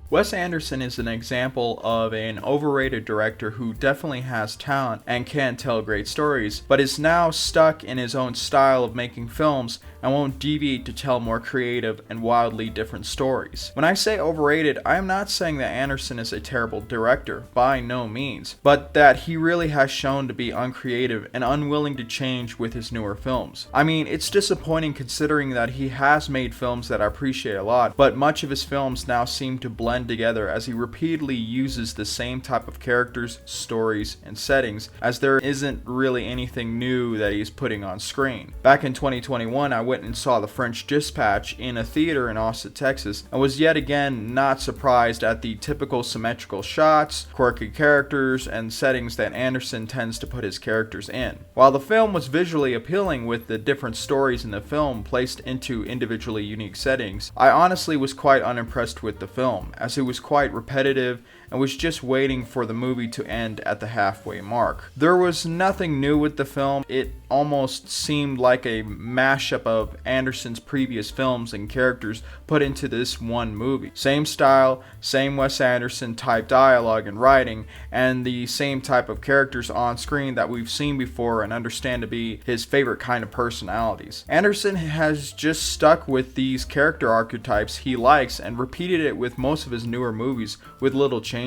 Wes Anderson is an example of an overrated director who definitely has talent and can tell great stories, but is now stuck in his own style of making films and won't deviate to tell more creative and wildly different stories. When I say overrated, I am not saying that Anderson is a terrible director, by no means, but that he really has shown to be uncreative and unwilling to change with his newer films. I mean, it's disappointing considering that he has made films that I appreciate a lot, but much of his films now seem to blend together as he repeatedly uses the same type of characters, stories, and settings, as there isn't really anything new that he's putting on screen. Back in 2021, I went and saw The French Dispatch in a theater in Austin, Texas, and was yet again not surprised at the typical symmetrical shots, quirky characters, and settings that Anderson tends to put his characters in. While the film was visually appealing with the different stories in the film placed into individually unique settings, I honestly was quite unimpressed with the film, as it was quite repetitive and was just waiting for the movie to end at the halfway mark. There was nothing new with the film. It almost seemed like a mashup of Anderson's previous films and characters put into this one movie. Same style, same Wes Anderson type dialogue and writing, and the same type of characters on screen that we've seen before and understand to be his favorite kind of personalities. Anderson has just stuck with these character archetypes he likes and repeated it with most of his newer movies with little changes.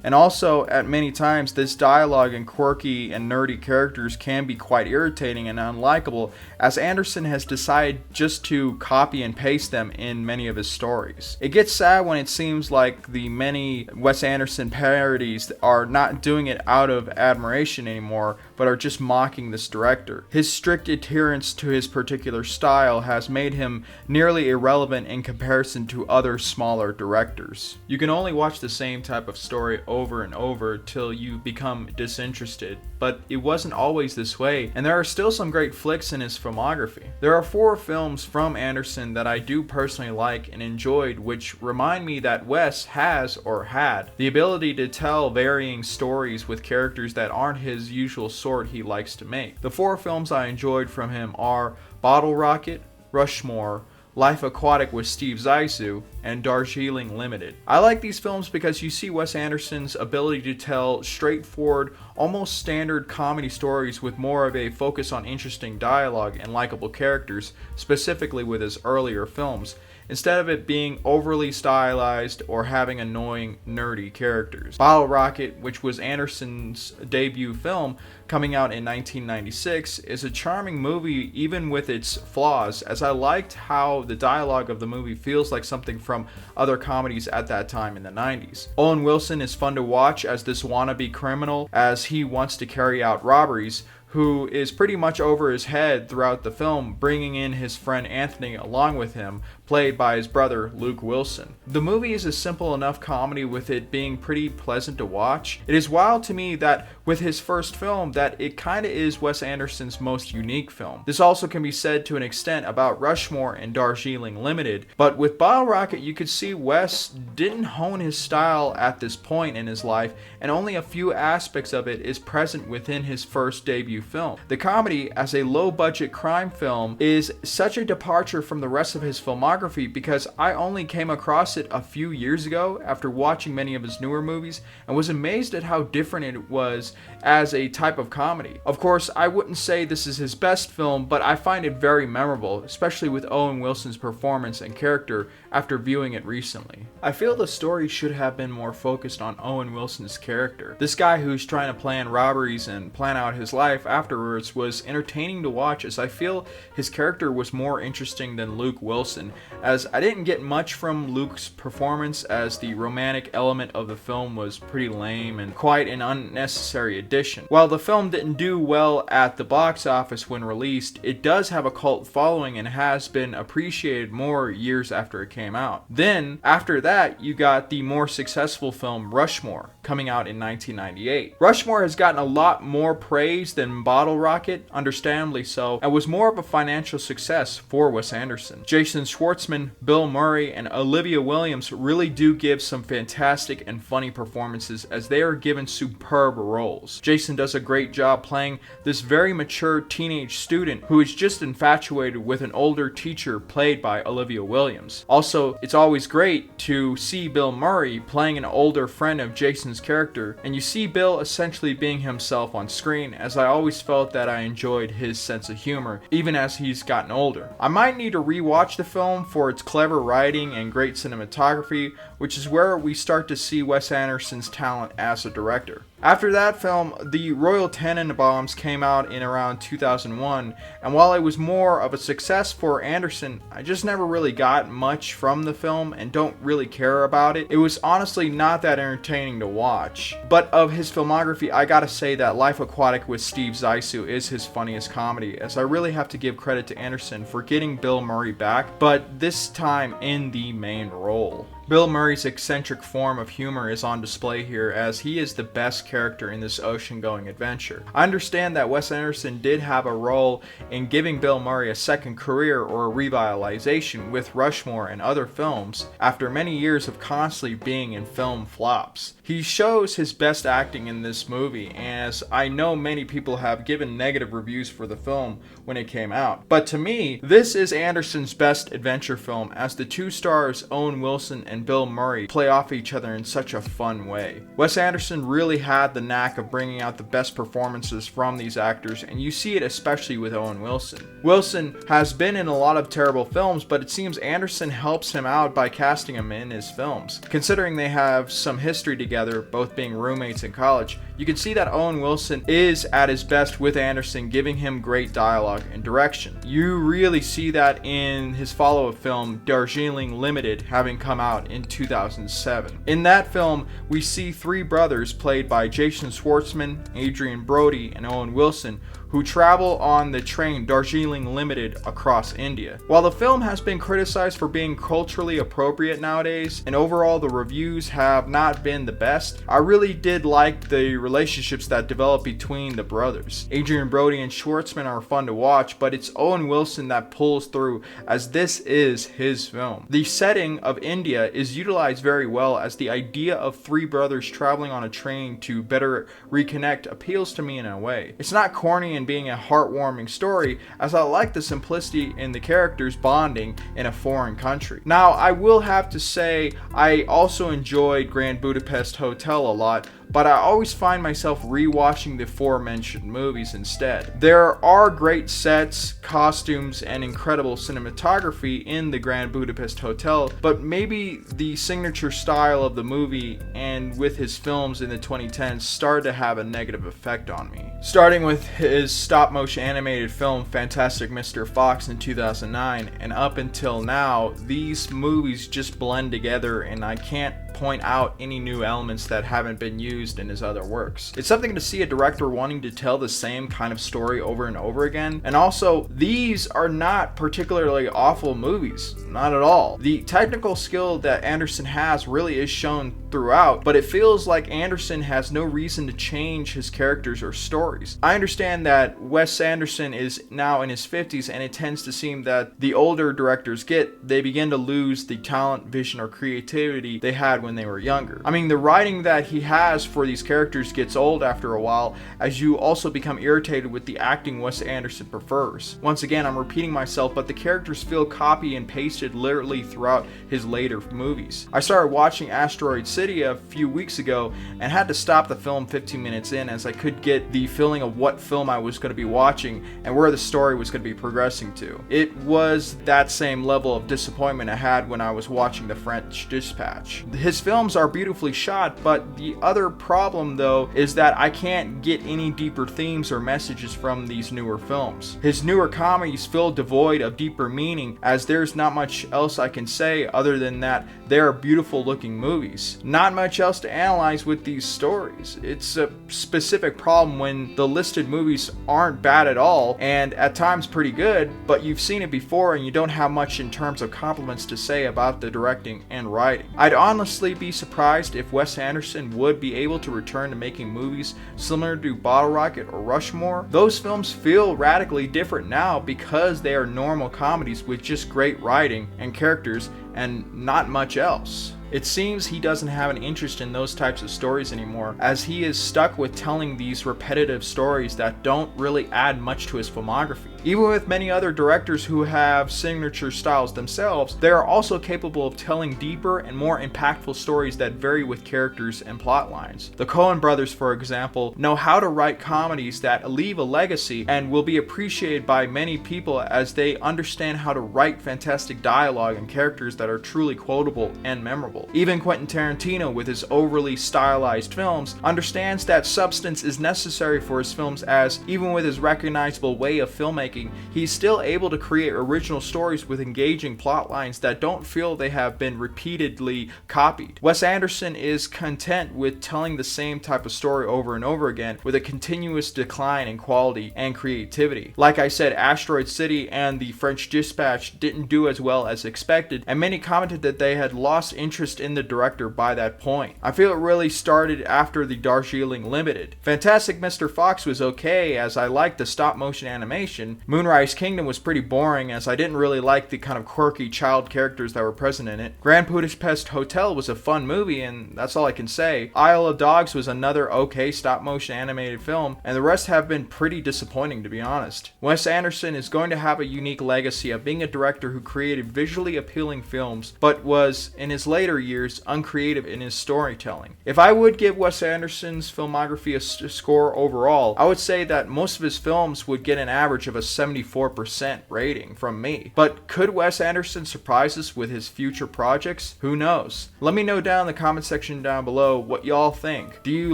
And also, at many times, this dialogue and quirky and nerdy characters can be quite irritating and unlikable, as Anderson has decided just to copy and paste them in many of his stories. It gets sad when it seems like the many Wes Anderson parodies are not doing it out of admiration anymore, but are just mocking this director. His strict adherence to his particular style has made him nearly irrelevant in comparison to other smaller directors. You can only watch the same type of story over and over till you become disinterested, but it wasn't always this way, and there are still some great flicks in his filmography. There are 4 films from Anderson that I do personally like and enjoyed, which remind me that Wes has, or had, the ability to tell varying stories with characters that aren't his usual sort he likes to make. The 4 films I enjoyed from him are Bottle Rocket, Rushmore, Life Aquatic with Steve Zissou, and Darjeeling Limited. I like these films because you see Wes Anderson's ability to tell straightforward, almost standard comedy stories with more of a focus on interesting dialogue and likable characters, specifically with his earlier films, instead of it being overly stylized or having annoying, nerdy characters. Bottle Rocket, which was Anderson's debut film coming out in 1996, is a charming movie even with its flaws, as I liked how the dialogue of the movie feels like something from other comedies at that time in the 90s. Owen Wilson is fun to watch as this wannabe criminal as he wants to carry out robberies, who is pretty much over his head throughout the film, bringing in his friend Anthony along with him, played by his brother Luke Wilson. The movie is a simple enough comedy with it being pretty pleasant to watch. It is wild to me that with his first film that it kinda is Wes Anderson's most unique film. This also can be said to an extent about Rushmore and Darjeeling Limited, but with Bottle Rocket you could see Wes didn't hone his style at this point in his life, and only a few aspects of it is present within his first debut film. The comedy, as a low-budget crime film, is such a departure from the rest of his filmography because I only came across it a few years ago after watching many of his newer movies and was amazed at how different it was as a type of comedy. Of course, I wouldn't say this is his best film, but I find it very memorable, especially with Owen Wilson's performance and character after viewing it recently. I feel the story should have been more focused on Owen Wilson's character. This guy who's trying to plan robberies and plan out his life afterwards was entertaining to watch, as I feel his character was more interesting than Luke Wilson, as I didn't get much from Luke's performance, as the romantic element of the film was pretty lame and quite an unnecessary addition. While the film didn't do well at the box office when released, it does have a cult following and has been appreciated more years after it came out. Then, after that, you got the more successful film Rushmore, coming out in 1998. Rushmore has gotten a lot more praise than Bottle Rocket, understandably so, and was more of a financial success for Wes Anderson. Jason Schwartzman, Bill Murray, and Olivia Williams really do give some fantastic and funny performances as they are given superb roles. Jason does a great job playing this very mature teenage student who is just infatuated with an older teacher played by Olivia Williams. Also, it's always great to see Bill Murray playing an older friend of Jason's character, and you see Bill essentially being himself on screen, as I always felt that I enjoyed his sense of humor, even as he's gotten older. I might need to rewatch the film for its clever writing and great cinematography, which is where we start to see Wes Anderson's talent as a director. After that film, the Royal Tenenbaums came out in around 2001, and while it was more of a success for Anderson, I just never really got much from the film and don't really care about it. It was honestly not that entertaining to watch. But of his filmography, I gotta say that Life Aquatic with Steve Zissou is his funniest comedy, as I really have to give credit to Anderson for getting Bill Murray back, but this time in the main role. Bill Murray's eccentric form of humor is on display here, as he is the best character in this ocean-going adventure. I understand that Wes Anderson did have a role in giving Bill Murray a second career or a revitalization with Rushmore and other films after many years of constantly being in film flops. He shows his best acting in this movie, as I know many people have given negative reviews for the film when it came out. But to me, this is Anderson's best adventure film, as the two stars, Owen Wilson and Bill Murray, play off each other in such a fun way. Wes Anderson really had the knack of bringing out the best performances from these actors, and you see it especially with Owen Wilson. Wilson has been in a lot of terrible films, but it seems Anderson helps him out by casting him in his films. Considering they have some history together, both being roommates in college, you can see that Owen Wilson is at his best with Anderson, giving him great dialogue and direction. You really see that in his follow-up film, Darjeeling Limited, having come out in 2007. In that film, we see three brothers played by Jason Schwartzman, Adrien Brody, and Owen Wilson, who travel on the train Darjeeling Limited across India. While the film has been criticized for being culturally appropriate nowadays, and overall the reviews have not been the best, I really did like the relationships that develop between the brothers. Adrien Brody and Schwartzman are fun to watch, but it's Owen Wilson that pulls through, as this is his film. The setting of India is utilized very well, as the idea of three brothers traveling on a train to better reconnect appeals to me in a way. It's not corny and being a heartwarming story, as I like the simplicity in the characters bonding in a foreign country. Now, I will have to say I also enjoyed Grand Budapest Hotel a lot, but I always find myself rewatching the aforementioned movies instead. There are great sets, costumes, and incredible cinematography in the Grand Budapest Hotel, but maybe the signature style of the movie and with his films in the 2010s started to have a negative effect on me. Starting with his stop-motion animated film Fantastic Mr. Fox in 2009, and up until now, these movies just blend together, and I can't point out any new elements that haven't been used in his other works. It's something to see a director wanting to tell the same kind of story over and over again, and also, these are not particularly awful movies, not at all. The technical skill that Anderson has really is shown throughout, but it feels like Anderson has no reason to change his characters or stories. I understand that Wes Anderson is now in his 50s, and it tends to seem that the older directors they begin to lose the talent, vision, or creativity they had when they were younger. I mean, the writing that he has for these characters gets old after a while, as you also become irritated with the acting Wes Anderson prefers. Once again, I'm repeating myself, but the characters feel copy and pasted literally throughout his later movies. I started watching Asteroid City a few weeks ago and had to stop the film 15 minutes in, as I could get the feeling of what film I was going to be watching and where the story was going to be progressing to. It was that same level of disappointment I had when I was watching The French Dispatch. His films are beautifully shot, but the other problem though is that I can't get any deeper themes or messages from these newer films. His newer comedies feel devoid of deeper meaning, as there's not much else I can say other than that they are beautiful looking movies. Not much else to analyze with these stories. It's a specific problem when the listed movies aren't bad at all and at times pretty good, but you've seen it before and you don't have much in terms of compliments to say about the directing and writing. I'd honestly honestly be surprised if Wes Anderson would be able to return to making movies similar to Bottle Rocket or Rushmore. Those films feel radically different now because they are normal comedies with just great writing and characters and not much else. It seems he doesn't have an interest in those types of stories anymore, as he is stuck with telling these repetitive stories that don't really add much to his filmography. Even with many other directors who have signature styles themselves, they are also capable of telling deeper and more impactful stories that vary with characters and plot lines. The Coen brothers, for example, know how to write comedies that leave a legacy and will be appreciated by many people as they understand how to write fantastic dialogue and characters that are truly quotable and memorable. Even Quentin Tarantino, with his overly stylized films, understands that substance is necessary for his films, as even with his recognizable way of filmmaking, he's still able to create original stories with engaging plot lines that don't feel they have been repeatedly copied. Wes Anderson is content with telling the same type of story over and over again, with a continuous decline in quality and creativity. Like I said, Asteroid City and The French Dispatch didn't do as well as expected, and many commented that they had lost interest in the director by that point. I feel it really started after the Darjeeling Limited. Fantastic Mr. Fox was okay, as I liked the stop motion animation. Moonrise Kingdom was pretty boring, as I didn't really like the kind of quirky child characters that were present in it. Grand Budapest Hotel was a fun movie, and that's all I can say. Isle of Dogs was another okay stop motion animated film, and the rest have been pretty disappointing, to be honest. Wes Anderson is going to have a unique legacy of being a director who created visually appealing films, but was, in his later years, uncreative in his storytelling. If I would give Wes Anderson's filmography a score overall, I would say that most of his films would get an average of a 74% rating from me. But could Wes Anderson surprise us with his future projects? Who knows? Let me know down in the comment section down below what y'all think. Do you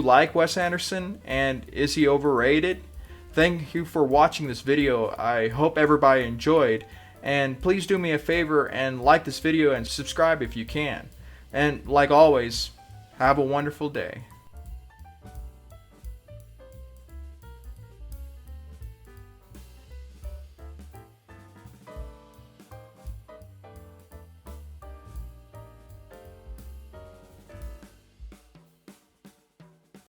like Wes Anderson, and is he overrated? Thank you for watching this video. I hope everybody enjoyed, and please do me a favor and like this video and subscribe if you can. And like always, have a wonderful day.